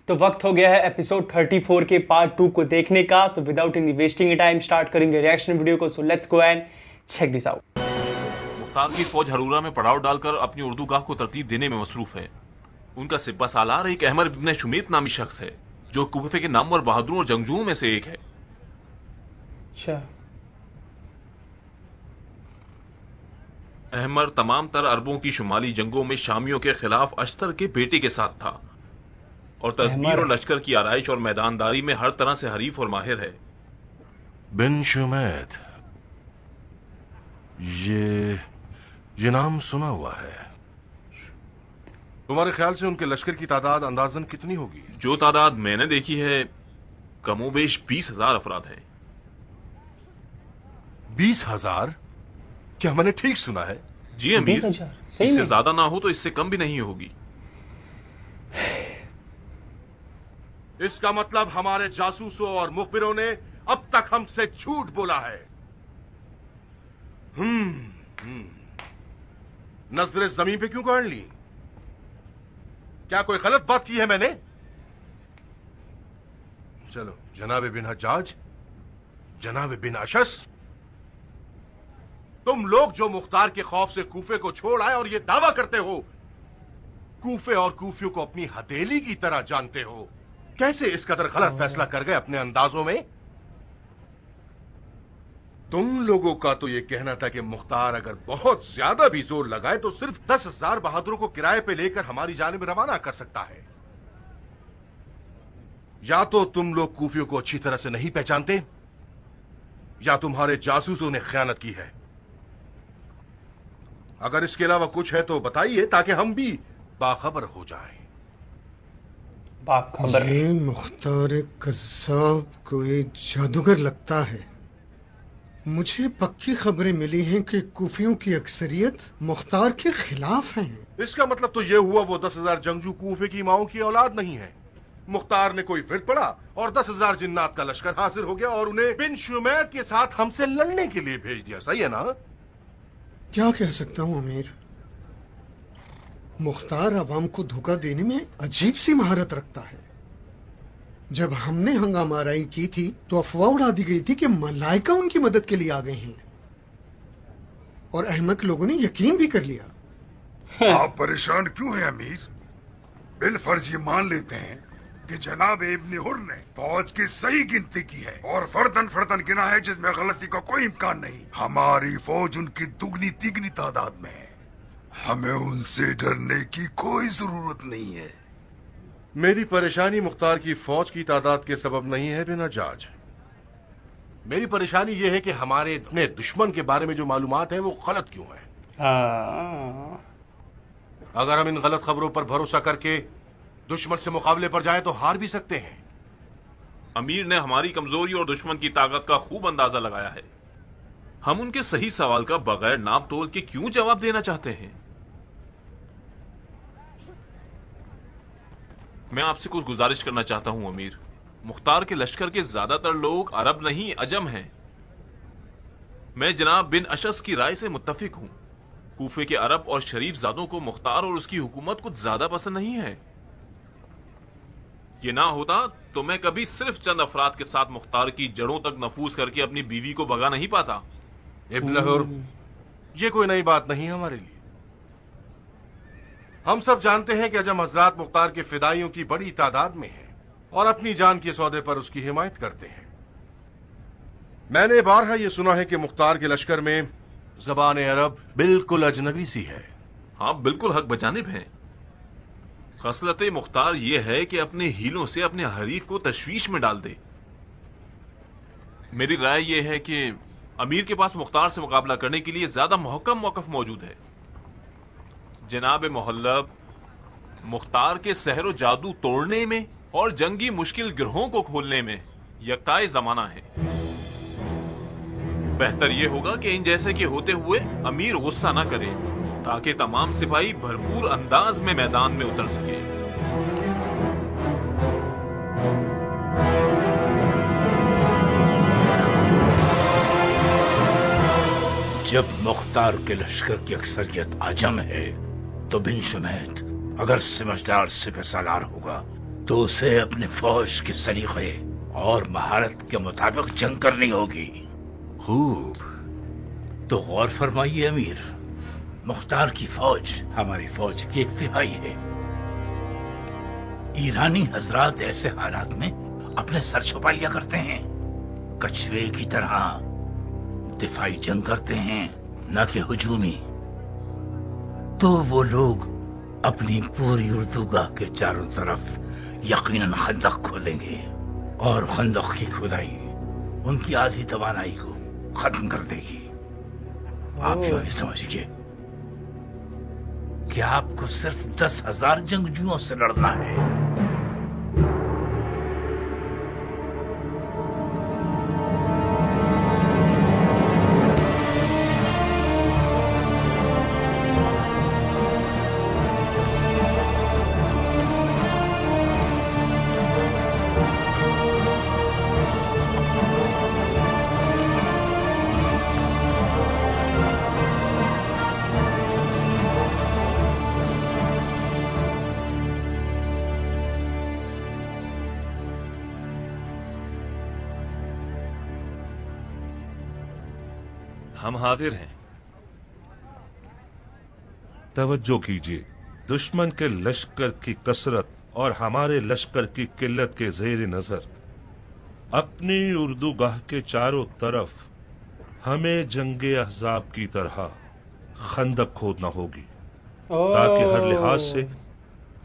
तो वक्त हो गया है एपिसोड 34 के पार्ट 2 को देखने का। So without any wasting time start करेंगे रिएक्शन वीडियो को। So let's go and check this out. Mukhtar की फौज हरूरा में पड़ाव डालकर अपनी उर्दू गाह को तरतीब देने में मसरूफ है। उनका सिब्बा सालार एक अहमर इब्न शुमीत नामी शख्स है जो कूफे के नामवर बहादुरों और जंगजुओं में से एक है। अच्छा, अहमर तमाम तर अरबों की शुमाली जंगों में शामियों के खिलाफ अश्तर के बेटे के साथ था और तदबीर और लश्कर की आराइश और मैदानदारी में हर तरह से हरीफ और माहिर है। बिन शुमैत, ये नाम सुना हुआ है। तुम्हारे ख्याल से उनके लश्कर की तादाद अंदाजन कितनी होगी? जो तादाद मैंने देखी है कमोबेश 20,000 अफराद है। 20,000? क्या मैंने ठीक सुना है? जी अमीर, 20,000 सही इससे में? ज्यादा ना हो तो इससे कम भी नहीं होगी। इसका मतलब हमारे जासूसों और मुखबिरों ने अब तक हमसे झूठ बोला है। नजरें जमीन पे क्यों गाड़ ली? क्या कोई गलत बात की है मैंने? चलो जनाब बिन हज्जाज, जनाब बिन अशस, तुम लोग जो मुख्तार के खौफ से कूफे को छोड़ आए और ये दावा करते हो कूफे और कूफियों को अपनी हथेली की तरह जानते हो, कैसे इस कदर गलत फैसला कर गए अपने अंदाजों में? तुम लोगों का तो यह कहना था कि मुख्तार अगर बहुत ज्यादा भी जोर लगाए तो सिर्फ 10,000 बहादुरों को किराए पे लेकर हमारी जानिब रवाना कर सकता है। या तो तुम लोग कूफियों को अच्छी तरह से नहीं पहचानते या तुम्हारे जासूसों ने खयानत की है। अगर इसके अलावा कुछ है तो बताइए ताकि हम भी बाखबर हो जाएं। बाखबर? ये मुख्तार कज़्ज़ाब कोई जादूगर लगता है। मुझे पक्की खबरें मिली हैं कि कूफियों की अक्सरियत मुख्तार के खिलाफ हैं। इसका मतलब तो यह हुआ वो 10,000 जंगजू कूफे की माओं की औलाद नहीं है। मुख्तार ने कोई फिर पड़ा और 10,000 जिन्नात का लश्कर हासिल हो गया और उन्हें बिन शुमैत के साथ हमसे लड़ने के लिए भेज दिया। सही है ना? क्या कह सकता हूँ अमीर, मुख्तार अवाम को धोखा देने में अजीब सी महारत रखता है। जब हमने हंगामा आराई की थी तो अफवाह उड़ा दी गई थी कि मलाइका उनकी मदद के लिए आ गए हैं और अहमक लोगों ने यकीन भी कर लिया। आप परेशान क्यों हैं अमीर? बिल फर्ज ये मान लेते हैं कि जनाब इब्न हुर ने फौज की सही गिनती की है और फर्दन फर्दन गिना है जिसमें गलती का कोई इम्कान नहीं। हमारी फौज उनकी दुगनी तिगनी तादाद में है। हमें उनसे डरने की कोई जरूरत नहीं है। मेरी परेशानी मुख्तार की फौज की तादाद के सबब नहीं है बिन हज्जाज। मेरी परेशानी यह है कि हमारे अपने दुश्मन के बारे में जो मालूमात है वो गलत क्यों है। अगर हम इन गलत खबरों पर भरोसा करके दुश्मन से मुकाबले पर जाएं तो हार भी सकते हैं। अमीर ने हमारी कमजोरी और दुश्मन की ताकत का खूब अंदाजा लगाया है। हम उनके सही सवाल का बगैर नाप तोल के क्यों जवाब देना चाहते हैं? मैं आपसे कुछ गुजारिश करना चाहता हूं अमीर। मुख्तार के लश्कर के ज्यादातर लोग अरब नहीं अजम हैं। मैं जनाब बिन अशस की राय से मुत्तफिक हूं। कूफे के अरब और शरीफ जादों को मुख्तार और उसकी हुकूमत कुछ ज्यादा पसंद नहीं है। ये ना होता तो मैं कभी सिर्फ चंद अफराद के साथ मुख्तार की जड़ों तक नफूज करके अपनी बीवी को भगा नहीं पाता। इब्न हुर, ये कोई नई बात नहीं है हमारे लिए। हम सब जानते हैं कि अजम हजरात मुख्तार के फिदाइयों की बड़ी तादाद में हैं और अपनी जान के सौदे पर उसकी हिमायत करते हैं। मैंने बारहा यह सुना है कि मुख्तार के लश्कर में जबान अरब बिल्कुल अजनबी सी है। हाँ, बिल्कुल हक बजानिब हैं। खसलत मुख्तार यह है कि अपने हीलों से अपने हरीफ को तशवीश में डाल दे। मेरी राय यह है कि अमीर के पास मुख्तार से मुकाबला करने के लिए ज्यादा मुहक्कम मौकफ मौजूद है। जनाब मुहल्लब, मुख्तार के सहरो जादू तोड़ने में और जंगी मुश्किल गिरोहों को खोलने में यकताए जमाना है। बेहतर यह होगा कि इन जैसे के होते हुए अमीर गुस्सा न करे ताकि तमाम सिपाही भरपूर अंदाज में मैदान में उतर सके। जब मुख्तार के लश्कर की अक्सरियत आजम है तो बिन शुमैत अगर समझदार सिपहसालार होगा तो उसे अपने फौज के सलीके और महारत के मुताबिक जंग करनी होगी। खूब। तो गौर फरमाइए अमीर, मुख्तार की फौज हमारी फौज की 1/3 है। ईरानी हजरात ऐसे हालात में अपने सर छुपा लिया करते हैं, कछुए की तरह दिफाई जंग करते हैं, न कि हुजूमी। तो वो लोग अपनी पूरी उर्दूगाह के चारों तरफ यकीनन खंदक खोदेंगे और खंदक की खुदाई उनकी आधी तवानाई को खत्म कर देगी। आप यूं ही समझिए कि आपको सिर्फ 10,000 जंगजुओं से लड़ना है। हम हाजिर हैं। तवज्जो कीजिए, दुश्मन के लश्कर की कसरत और हमारे लश्कर की किल्लत के जेर नजर अपनी उर्दूगाह के चारों तरफ हमें जंगे अहजाब की तरह खंदक खोदना होगी ताकि हर लिहाज से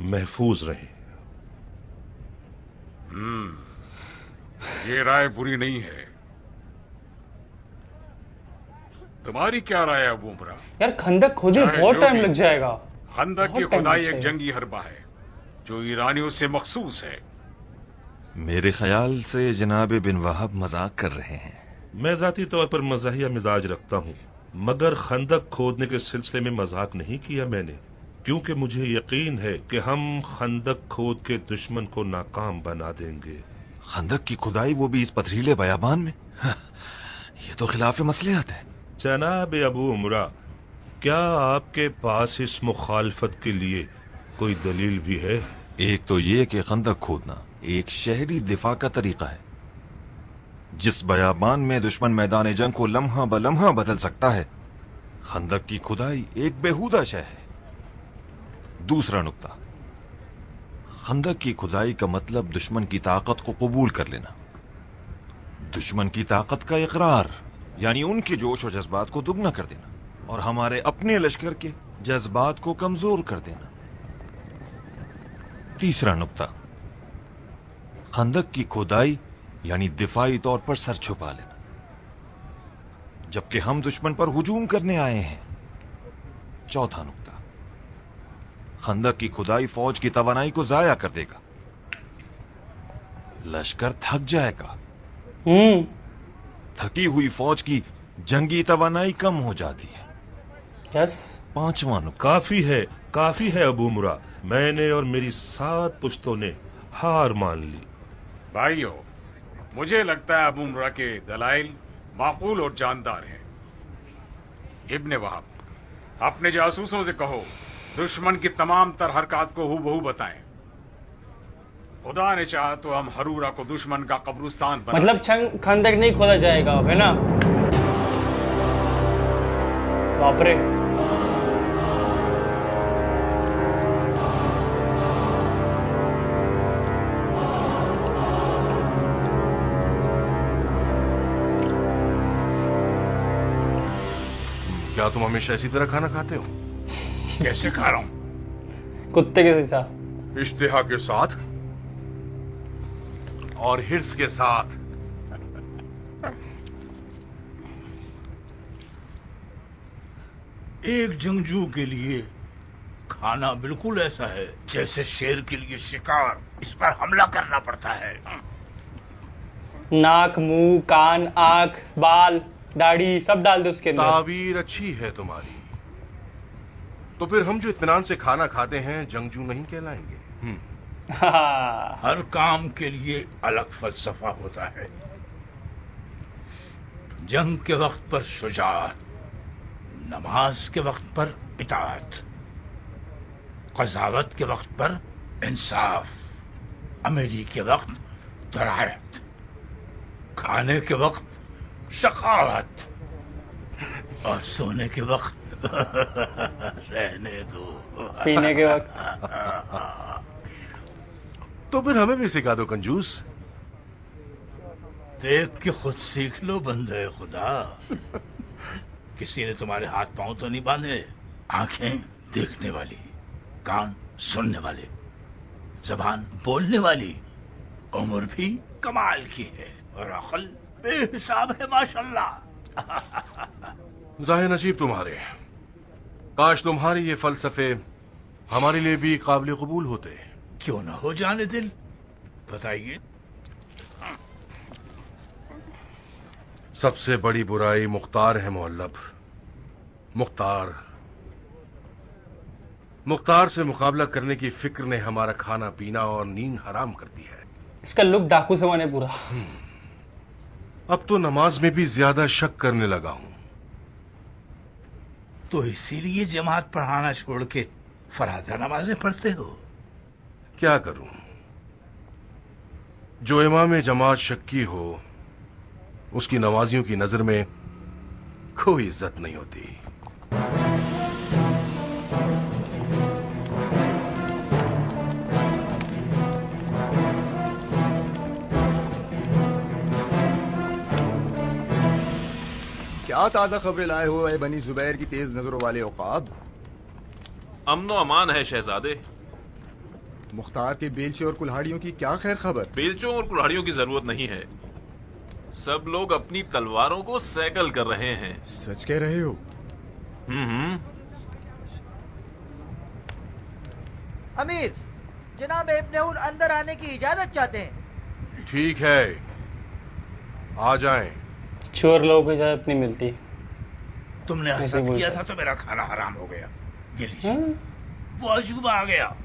महफूज रहे। ये राय बुरी नहीं है। तुम्हारी क्या राय है अबू उमरा? यार खंदक खोदे चाहे बहुत जो टाइम भी, लग जाएगा। खंदक की बहुत टाइम खुदाई लग एक जाएगा। जंगी हरबा है जो ईरानियों से मखसूस है। मेरे ख्याल से जनाब बिन वहाब मजाक कर रहे हैं। मैं जाती तौर पर मज़ाहिया मिजाज रखता हूँ, मगर खंदक खोदने के सिलसिले में मजाक नहीं किया मैंने, क्योंकि मुझे यकीन है कि हम खंदक खोद के दुश्मन को नाकाम बना देंगे। खंदक की खुदाई, वो भी इस पथरीले बयाबान में? ये तो खिलाफ मसलिहत है। जनाब अबू उमरा, क्या आपके पास इस मुखालफत के लिए कोई दलील भी है? एक तो ये कि खंदक खोदना एक शहरी दिफा का तरीका है। जिस बयाबान में दुश्मन मैदान जंग को लम्हा ब लम्हा बदल सकता है, खंदक की खुदाई एक बेहुदा शय है। दूसरा नुक्ता, खंदक की खुदाई का मतलब दुश्मन की ताकत को कबूल कर लेना, दुश्मन की ताकत का इकरार, यानी उनके जोश और जज्बात को दुगना कर देना और हमारे अपने लश्कर के जज्बात को कमजोर कर देना। तीसरा नुक्ता, खंदक की खुदाई यानी दिफाई तौर पर सर छुपा लेना, जबकि हम दुश्मन पर हुजूम करने आए हैं। चौथा नुक्ता, खंदक की खुदाई फौज की तवानाई को जाया कर देगा, लश्कर थक जाएगा, थकी हुई फौज की जंगी तवानाई कम हो जाती है। यस। पांचवा नुक्ता, काफी है अबू मुरा, मैंने और मेरी 7 पुश्तों ने हार मान ली। भाइयों, मुझे लगता है अबू उमरा के दलाइल माकूल और जानदार हैं। इब्ने वहाब, अपने जासूसों से कहो दुश्मन की तमाम तर हरकत को हूबहू बताएं। खुदा ने चाहा तो हम हरूरा को दुश्मन का कब्रिस्तान बना मतलब खंदक नहीं खोदा जाएगा अब, है ना? बाप रे। क्या तुम हमेशा इसी तरह खाना खाते हो? कैसे खा रहा हूं? कुत्ते के जैसा। इश्तिहा के साथ और हिर्स के साथ। एक जंगजू के लिए खाना बिल्कुल ऐसा है जैसे शेर के लिए शिकार। इस पर हमला करना पड़ता है। नाक, मुंह, कान, आंख, बाल, दाढ़ी सब डाल दो उसके अंदर। ताबीर अच्छी है तुम्हारी। तो फिर हम जो इत्मीनान से खाना खाते हैं जंगजू नहीं कहलाएंगे? हर काम के लिए अलग फलसफा होता है। जंग के वक्त पर शुजाअत, नमाज के वक्त पर इताअत, क़ज़ावत के वक्त पर इंसाफ, अमीरी के वक्त दरायत, खाने के वक्त शकावत और सोने के वक्त रहने दो। पीने के वक्त तो फिर हमें भी सिखा दो कंजूस। देख के खुद सीख लो बंदे खुदा। किसी ने तुम्हारे हाथ पांव तो नहीं बांधे? आंखें देखने वाली, कान सुनने वाले, जबान बोलने वाली, उम्र भी कमाल की है और अकल बेहिसाब है माशाल्लाह। जाहिर नसीब तुम्हारे। काश तुम्हारे ये फलसफे हमारे लिए भी काबिल कबूल होते। क्यों ना हो जाने दिल, बताइए। सबसे बड़ी बुराई मुख्तार है मोहल्लब। मुख्तार से मुकाबला करने की फिक्र ने हमारा खाना पीना और नींद हराम कर दी है। इसका लुक डाकू समान है पूरा। अब तो नमाज में भी ज्यादा शक करने लगा हूं। तो इसीलिए जमात पढ़ाना छोड़ के फरादा नमाजें पढ़ते हो? क्या करूं, जो इमाम जमात शक्की हो उसकी नमाजियों की नजर में कोई इज्जत नहीं होती। क्या ताजा खबरें लाए हो ए बनी जुबैर की तेज नजरों वाले औकाब? अमनो अमान है शहजादे। मुख्तार के बेलचे और कुल्हाड़ियों की क्या खैर खबर? बेलचों और कुल्हाड़ियों की जरूरत नहीं है। सब लोग अपनी तलवारों को सैकल कर रहे हैं। सच कह रहे हो? अमीर, जनाब इब्ने हुर अंदर आने की इजाजत चाहते हैं। ठीक है, आ जाएं। चोर लोगों को इजाजत नहीं मिलती। तुमने ऐसे हसद बोल किया सकते। था तो मेरा खाना हराम हो गया। ये लीजिए, वो अजूबा आ गया।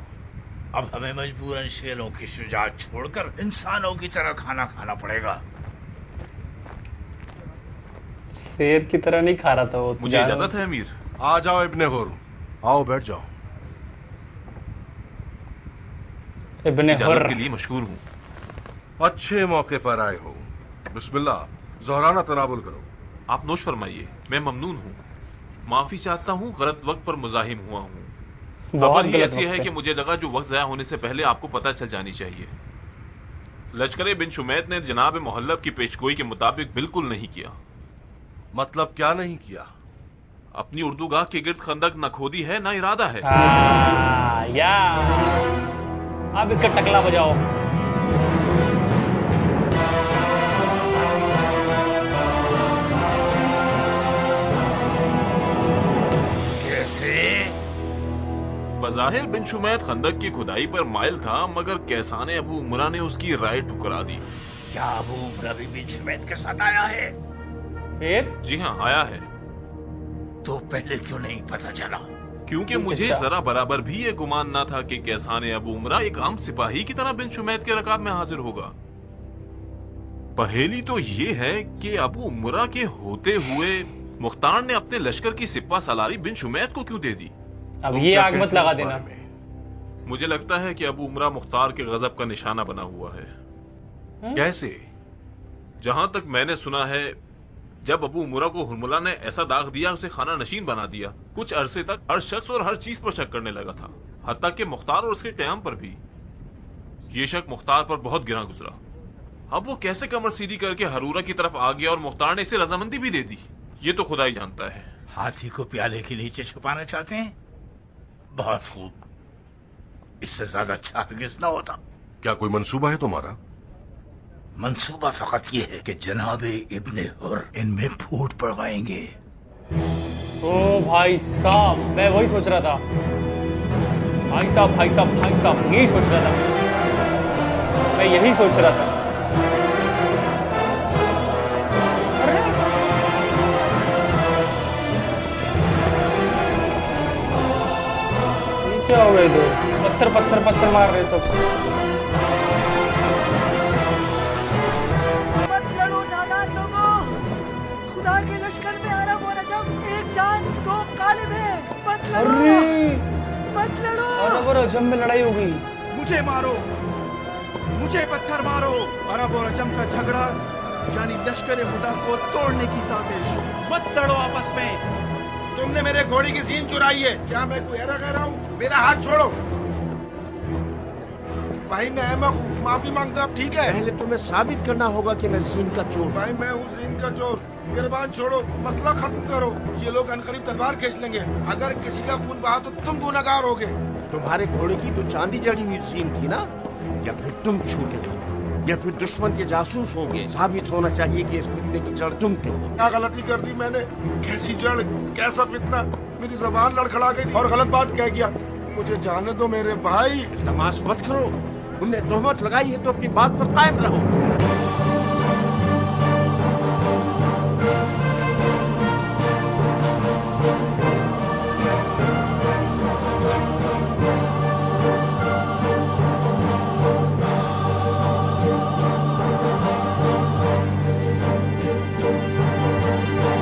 अब हमें मजबूरन शेरों की शुजाअत छोड़कर इंसानों की तरह खाना खाना पड़ेगा। शेर की तरह नहीं खा रहा था वो। मुझे इजाजत है अमीर। आ जाओ इब्ने हुर, आओ बैठ जाओ। इब्ने हुर इजाजत के लिए मशहूर हूँ। अच्छे मौके पर आए हो। बिस्मिल्लाह, ज़ोहराना तनावुल करो। आप नोश फरमाइए। मैं ममनून हूँ। माफी चाहता हूँ, गलत वक्त पर मुजाहिम हुआ हूँ। बहुत खबर ही गलत ऐसी वक्त है है। कि मुझे लगा जो वक्त ज़ाया होने से पहले आपको पता चल जानी चाहिए। लश्कर बिन शुमैत ने जनाब मोहल्लब की पेशगोई के मुताबिक बिल्कुल नहीं किया। मतलब क्या नहीं किया? अपनी उर्दूगाह के गिर्द खंदक न खोदी है न इरादा है। या अब इसका टकला बजाओ। कैसे? बज़ाहिर बिन शुमैत खंदक की खुदाई पर माइल था, मगर कैसाने अबू उमरा ने उसकी राय ठुकरा दी। क्या अबू उमरा भी बिन शुमैत के साथ आया है? फिर जी हाँ, आया है। तो पहले क्यों नहीं पता चला? क्योंकि मुझे अच्छा। जरा बराबर भी ये गुमान न था कि कैसाने अबू उमरा एक आम सिपाही की तरह बिन शुमैत के रकाब में हाजिर होगा। पहेली तो ये है कि अबू उमरा के होते हुए मुख्तार ने अपने लश्कर की सिपा सलारी बिन शुमैत को क्यों दे दी? अब तुम ये क्या आग मत कहते हो लगा इस देना। बारे में? मुझे लगता है कि अबू उमरा मुख्तार के गजब का निशाना बना हुआ है। कैसे? जहां तक मैंने सुना है, जब अबू उमरा को हुरमुला ने ऐसा दाग दिया, उसे खाना नशीन बना दिया। कुछ अरसे तक हर शख्स और हर चीज पर शक करने लगा था, हत्ता कि मुख्तार और उसके कयाम पर भी। ये शक मुख्तार पर बहुत गिरा गुजरा। अब वो कैसे कमर सीधी करके हरूरा की तरफ आ गया और मुख्तार ने इसे रजामंदी भी दे दी, ये तो खुदा ही जानता है। हाथी को प्याले के नीचे छुपाना चाहते हैं? बहुत खूब, इससे ज्यादा अच्छा हरगिज ना होता। क्या कोई मंसूबा है तुम्हारा? मंसूबा फकत ये है कि जनाबे इब्ने हुर इनमें फूट पड़वाएंगे। ओ भाई साहब, मैं वही सोच रहा था। भाई साहब भाई साहब भाई साहब, यही सोच रहा था। मैं यही सोच रहा था। ये क्या हो गए? दो पत्थर पत्थर पत्थर मार रहे सब। मत लड़ो नादान लोगों, खुदा के लश्कर में अरब और अजम, एक जान दो कालिब है। मत लड़ो, अरे मत लड़ो। और अजम में लड़ाई हो गई। मुझे मारो। ऊंचे पत्थर मारो। अरब और अजम का झगड़ा यानी लश्कर खुदा को तोड़ने की साजिश। मत लड़ो आपस में। तुमने मेरे घोड़ी की सीन चुराई है। क्या मैं कोई ऐरा कह रहा हूँ? मेरा हाथ छोड़ो। भाई मैं अहमक हूँ, माफी मांगता हूँ, ठीक है? पहले तुम्हें साबित करना होगा कि मैं जीन का चोर। भाई मैं हूँ जीन का चोर। गिरबान छोड़ो, मसला खत्म करो। ये लोग अनकरीब तलवार खींच लेंगे। अगर किसी का खून बहा तो तुम गुनहगार होगे। तुम्हारे घोड़े की तो चांदी जड़ी हुई जीन थी ना? या फिर तुम छूटे हो, या फिर दुश्मन के जासूस होंगे। साबित होना चाहिए कि इस फितने की जड़ तुम थे। क्या गलती कर दी मैंने? कैसी जड़, कैसा फितना? मेरी जबान लड़खड़ा गई और गलत बात कह गया। मुझे जाने दो मेरे भाई। इल्तमास मत करो। तुमने तोहमत लगाई है तो अपनी बात पर कायम रहो।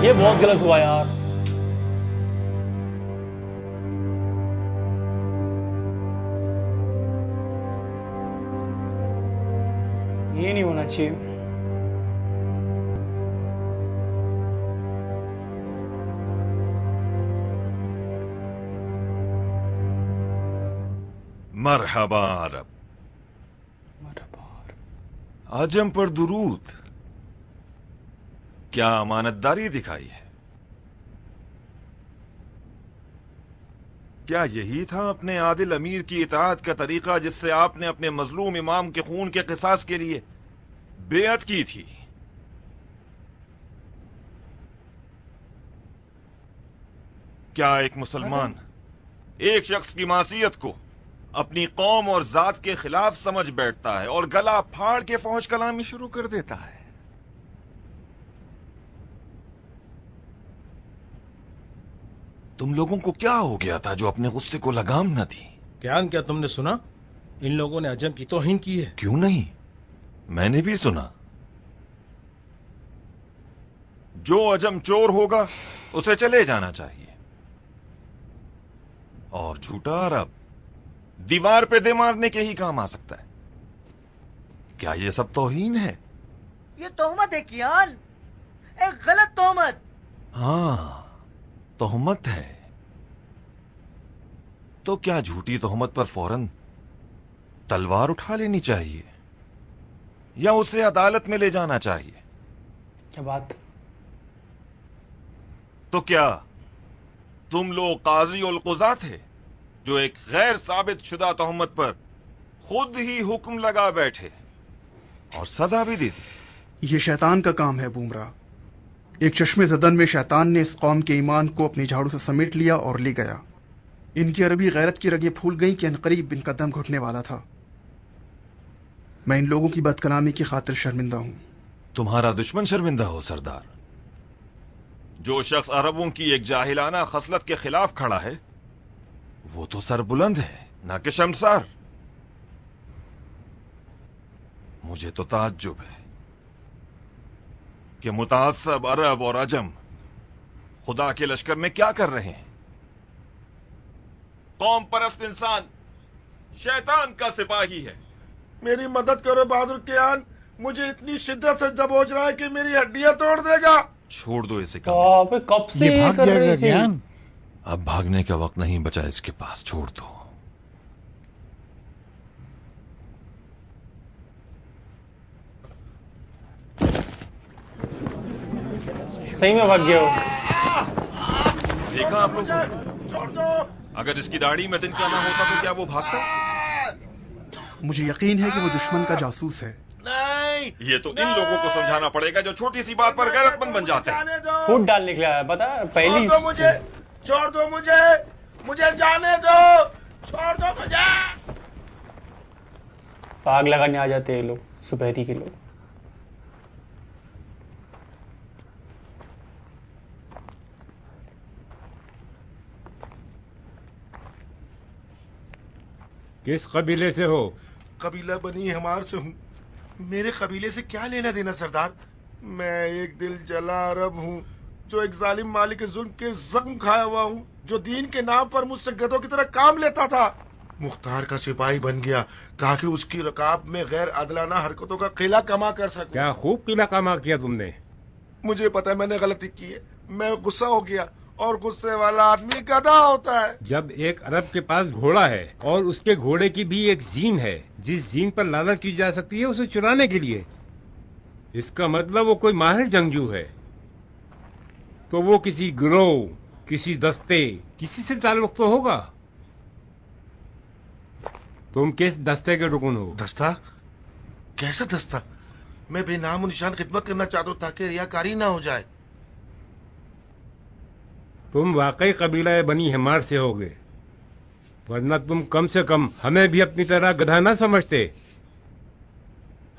ये बहुत गलत हुआ यार। ये नहीं होना चाहिए। मरहबा अरब, आजम पर दुरूद। क्या अमानतदारी दिखाई है? क्या यही था अपने आदिल अमीर की इताअत का तरीका जिससे आपने अपने मजलूम इमाम के खून के क़िसास के लिए बेअत की थी? क्या एक मुसलमान एक शख्स की मासियत को अपनी कौम और जात के खिलाफ समझ बैठता है और गला फाड़ के फौज कलामी शुरू कर देता है? तुम लोगों को क्या हो गया था जो अपने गुस्से को लगाम न दी? क्या तुमने सुना? इन लोगों ने अजम की तौहीन की है। क्यों नहीं, मैंने भी सुना। जो अजम चोर होगा उसे चले जाना चाहिए, और झूठा अरब दीवार पे दे मारने के ही काम आ सकता है। क्या ये सब तौहीन है? ये तोहमत है कियान, एक गलत तोहमत। हाँ, तोहमत है। तो क्या झूठी तोहमत पर फौरन तलवार उठा लेनी चाहिए या उसे अदालत में ले जाना चाहिए? क्या बात? तो क्या तुम लोग काजी उल कुज़ा थे जो एक गैर साबित शुदा तोहमत पर खुद ही हुक्म लगा बैठे और सजा भी दे दी? ये शैतान का काम है बूमरा। एक चश्मे ज़दन में शैतान ने इस कौम के ईमान को अपनी झाड़ू से समेट लिया और ले गया। इनकी अरबी गैरत की रगें फूल गईं कि अनकरीब इनका दम घुटने वाला था। मैं इन लोगों की बदकलामी की खातिर शर्मिंदा हूं। तुम्हारा दुश्मन शर्मिंदा हो सरदार? जो शख्स अरबों की एक जाहिलाना खसलत के खिलाफ खड़ा है वो तो सरबुलंद है, ना कि शर्मसार। मुझे तो ताज्जुब है कि मुतासब अरब और अजम खुदा के लश्कर में क्या कर रहे हैं। कौम परस्त इंसान शैतान का सिपाही है। मेरी मदद करो बहादुर कियान, मुझे इतनी शिद्दत से दबोच रहा है कि मेरी हड्डियां तोड़ देगा। छोड़ दो इसे। कब से ये भाग जाएगा ज्ञान। अब भागने का वक्त नहीं बचा इसके पास, छोड़ दो। सही में भाग गया हो। देखा आप लोगों ने? अगर इसकी दाढ़ी में तिनका ना होता तो क्या वो भागता? मुझे यकीन है कि वो दुश्मन का जासूस है। नहीं, ये तो इन लोगों को समझाना पड़ेगा जो छोटी सी बात पर गैरतमंद बन जाते हैं। फूट डाल निकला है, पता? पहली छोड़ दो मुझे जाने दो, छोड़ दो मुझे। साग लगाने आ जाते हैं लोग, सुपहरी के लोग। किस कबीले से हो? कबीला बनी हमार से हूँ। मेरे कबीले से क्या लेना देना सरदार? मैं एक दिल जला अरब हूँ जो एक जालिम मालिक के जुल्म के जख्म खाया हुआ हूँ, जो दीन के नाम पर मुझसे गधों की तरह काम लेता था। मुख्तार का सिपाही बन गया ताकि उसकी रकाब में गैर अदलाना हरकतों का किला कमा कर सकूं। क्या खूब किला कमा किया तुमने। मुझे पता है मैंने गलती की है, मैं गुस्सा हो गया और गुस्से वाला आदमी गधा होता है। जब एक अरब के पास घोड़ा है और उसके घोड़े की भी एक जीन है, जिस जीन पर लानत की जा सकती है उसे चुराने के लिए, इसका मतलब वो कोई माहिर जंगजू है। तो वो किसी गिरोह, किसी दस्ते, किसी से ताल्लुक तो होगा। तुम किस दस्ते के रुकन हो? दस्ता? कैसा दस्ता? मैं बेनाम निशान खिदमत करना चाहता हूँ ताकि रियाकारी ना हो जाए। तुम वाकई कबीला बनी हिमार से होगे, वरना तुम कम से कम हमें भी अपनी तरह गधा ना समझते।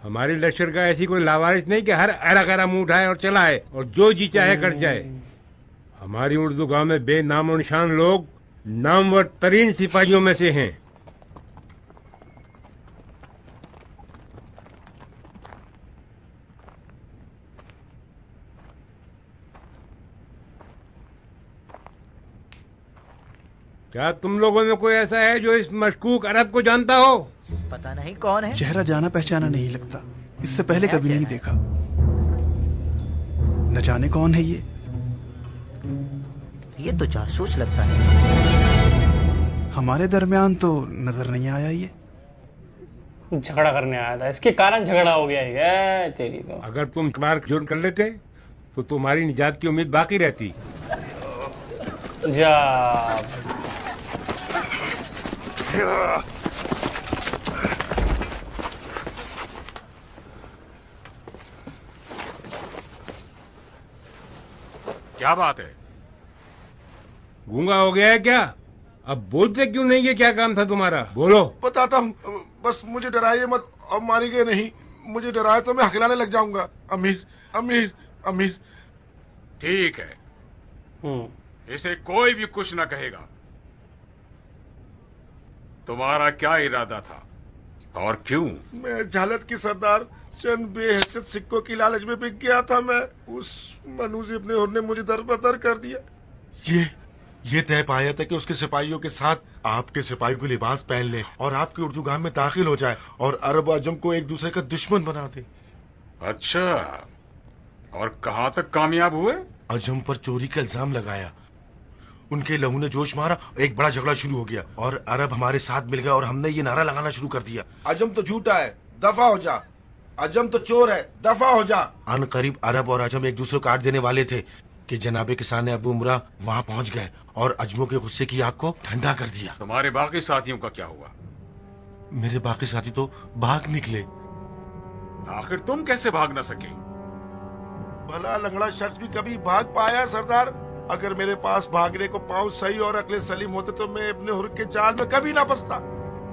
हमारी लश्कर का ऐसी कोई लावारिस नहीं कि हर ऐरा गैरा मुंह उठाए और चलाए और जो जी चाहे कर जाए। हमारी उर्दू गांव में बेनामो निशान लोग नामवर तरीन सिपाहियों में से हैं। क्या तुम लोगों में कोई ऐसा है जो इस मशकूक अरब को जानता हो? पता नहीं कौन है। चेहरा जाना पहचाना नहीं लगता, इससे पहले कभी नहीं देखा। न जाने कौन है ये तो जासूस लगता है। हमारे दरमियान तो नजर नहीं आया ये। झगड़ा करने आया था, इसके कारण झगड़ा हो गया है तेरी तो। अगर तुम इकबार जोड़ कर लेते तो तुम्हारी निजात की उम्मीद बाकी रहती। जा क्या बात है? गूंगा हो गया है क्या? अब बोलते क्यों नहीं? ये क्या काम था तुम्हारा? बोलो। बताता हूँ, बस मुझे डराइए मत और मारिए नहीं। मुझे डराए तो मैं हकलाने लग जाऊंगा। अमीर अमीर अमीर। ठीक है, इसे कोई भी कुछ न कहेगा। तुम्हारा क्या इरादा था और क्यों? मैं झालत की सरदार चंद बेहैसियत सिक्कों की लालच में बिक गया था। मैं उस मनूजी अपने हुर ने मुझे दरबदर कर दिया। ये तय पाया था कि उसके सिपाहियों के साथ आपके सिपाही को लिबास पहन ले और आपके उर्दू गांव में दाखिल हो जाए और अरब अजम को एक दूसरे का दुश्मन बना दे। अच्छा, और कहाँ तक कामयाब हुए? अजम पर चोरी का इल्जाम लगाया, उनके लहू ने जोश मारा, एक बड़ा झगड़ा शुरू हो गया और अरब हमारे साथ मिल गया और हमने ये नारा लगाना शुरू कर दिया, अजम तो झूठा है, दफा हो जा। अजम तो चोर है, दफा हो जा। अन करीब अरब और अजम एक दूसरे को काट देने वाले थे कि जनाबे किसान अबू उमरा वहाँ पहुँच गए और अजमों के गुस्से की आग को ठंडा कर दिया। तुम्हारे बाकी साथियों का क्या हुआ? मेरे बाकी साथी तो भाग निकले। आखिर तुम कैसे भाग न सके? भला लंगड़ा शख्स भी कभी भाग पाया सरदार? अगर मेरे पास भागने को पाँव सही और अकले सलीम होते तो मैं अपने हुर के जाल में कभी ना फंसता।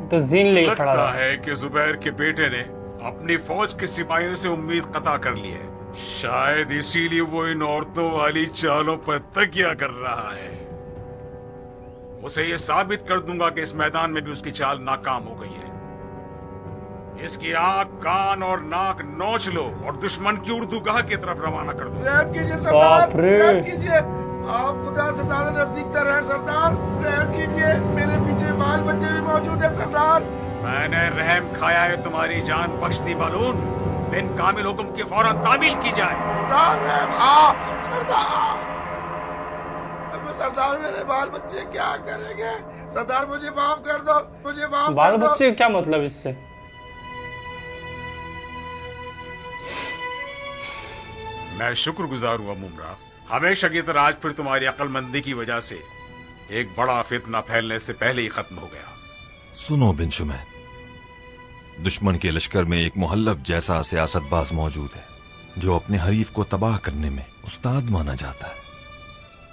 तो जीन लेके खड़ा लगता है कि जुबैर के बेटे ने अपनी फौज के सिपाहियों से उम्मीद कता कर ली है। शायद इसीलिए वो इन औरतों वाली चालों पर तकिया कर रहा है। उसे ये साबित कर दूंगा कि इस मैदान में भी उसकी चाल नाकाम हो गई है। इसकी आंख, कान और नाक नोच लो और दुश्मन की उर्दू गाह की तरफ रवाना कर दो। रहम कीजिए सरदार, रहम कीजिए। आप खुदा से ज्यादा नजदीक तर हैं सरदार, रहम कीजिए। मेरे पीछे बाल बच्चे भी मौजूद है सरदार। मैंने रहम खाया है, तुम्हारी जान बख्श दी मालूम। बिन कामिल हुक्म के फौरन तामील की जाए। सरदार सरदार मेरे बाल बच्चे क्या करेंगे? सरदार मुझे माफ कर दो, मुझे माफ कर दो। बाल बच्चे क्या मतलब इससे? मैं शुक्रगुजार हुआ मुमरा। हमेशा की तरह आज फिर तुम्हारी अक्लमंदी की वजह से एक बड़ा फितना फैलने से पहले ही खत्म हो गया। सुनो बिन शुमैर, दुश्मन के लश्कर में एक मुहल्लब जैसा सियासतबाज मौजूद है जो अपने हरीफ को तबाह करने में उस्ताद माना जाता है।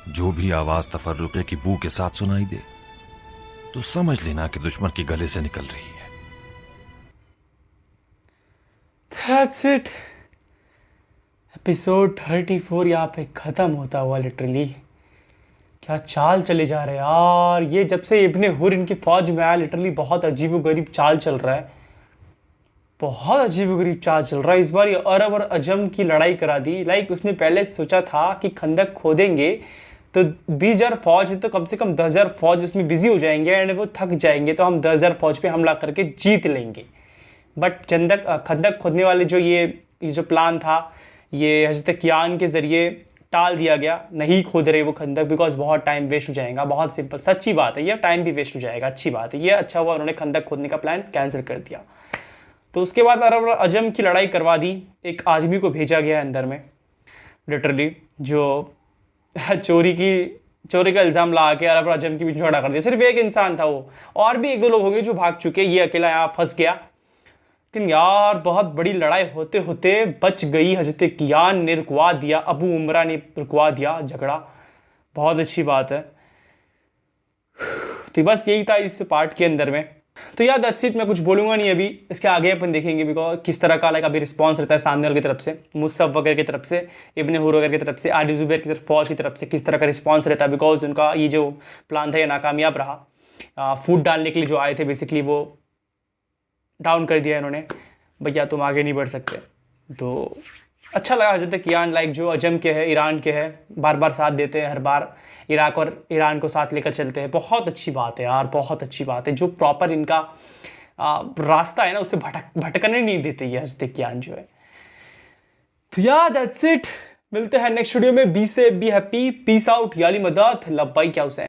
जो भी आवाज तफर्रुके की बू के साथ सुनाई दे तो समझ लेना कि दुश्मन के गले से निकल रही है। That's it. एपिसोड 34 यहाँ पे ख़त्म होता हुआ लिटरली। क्या चाल चले जा रहे हैं यार। ये जब से इब्ने हुर इनकी फ़ौज में आया लिटरली बहुत अजीबोगरीब चाल चल रहा है, बहुत अजीबोगरीब चाल चल रहा है। इस बार ये अरब और अजम की लड़ाई करा दी। लाइक उसने पहले सोचा था कि खंदक खोदेंगे तो 20,000 फौज है तो कम से कम 10,000 फौज उसमें बिजी हो जाएंगे एंड वो थक जाएंगे, तो हम 10,000 फौज पे हमला करके जीत लेंगे। बट खंदक खोदने वाले जो ये जो प्लान था ये हज़रत कियान के ज़रिए टाल दिया गया, नहीं खोद रहे वो खंदक बिकॉज बहुत टाइम वेस्ट हो जाएगा। बहुत सिंपल सच्ची बात है, ये टाइम भी वेस्ट हो जाएगा। अच्छी बात है, ये अच्छा हुआ उन्होंने खंदक खोदने का प्लान कैंसिल कर दिया। तो उसके बाद अरब और अजम की लड़ाई करवा दी। एक आदमी को भेजा गया अंदर में लिटरली, जो चोरी का इल्ज़ाम ला के अरब और अजम की बीच में झगड़ा कर दिया। सिर्फ एक इंसान था वो, और भी 1-2 लोग होंगे जो भाग चुके, ये अकेला यहाँ फंस गया। लेकिन यार बहुत बड़ी लड़ाई होते होते बच गई। हज़रत कियान ने रुकवा दिया, अबू उमरा ने रुकवा दिया झगड़ा। बहुत अच्छी बात है। तो बस यही था इस पार्ट के अंदर में। तो यार दैट्स इट, मैं कुछ बोलूँगा नहीं अभी, इसके आगे अपन देखेंगे बिकॉज किस तरह का अभी रिस्पॉन्स रहता है सामने वाले की तरफ से, मुसअब वगैरह की तरफ से, इब्न हुर वगैरह की तरफ से, आदि ज़ुबैर की तरफ फौज की तरफ से किस तरह का रिस्पॉन्स रहता है। बिकॉज उनका ये जो प्लान था ये नाकामयाब रहा। फूड डालने के लिए जो आए थे बेसिकली वो डाउन कर दिया इन्होंने, भैया तुम आगे नहीं बढ़ सकते। तो अच्छा लगा हज़रत कियान लाइक जो अजम के है, ईरान के है, बार बार साथ देते हैं, हर बार इराक और ईरान को साथ लेकर चलते हैं। बहुत अच्छी बात है यार, बहुत अच्छी बात है। जो प्रॉपर इनका रास्ता है ना उससे भटकने नहीं देते ये हज़रत कियान जो है। तो यार दैट्स इट, मिलते हैं नेक्स्ट वीडियो में। बी से बी हैप्पी, पीस आउट, याली मदद, लब्बाइक या हुसैन।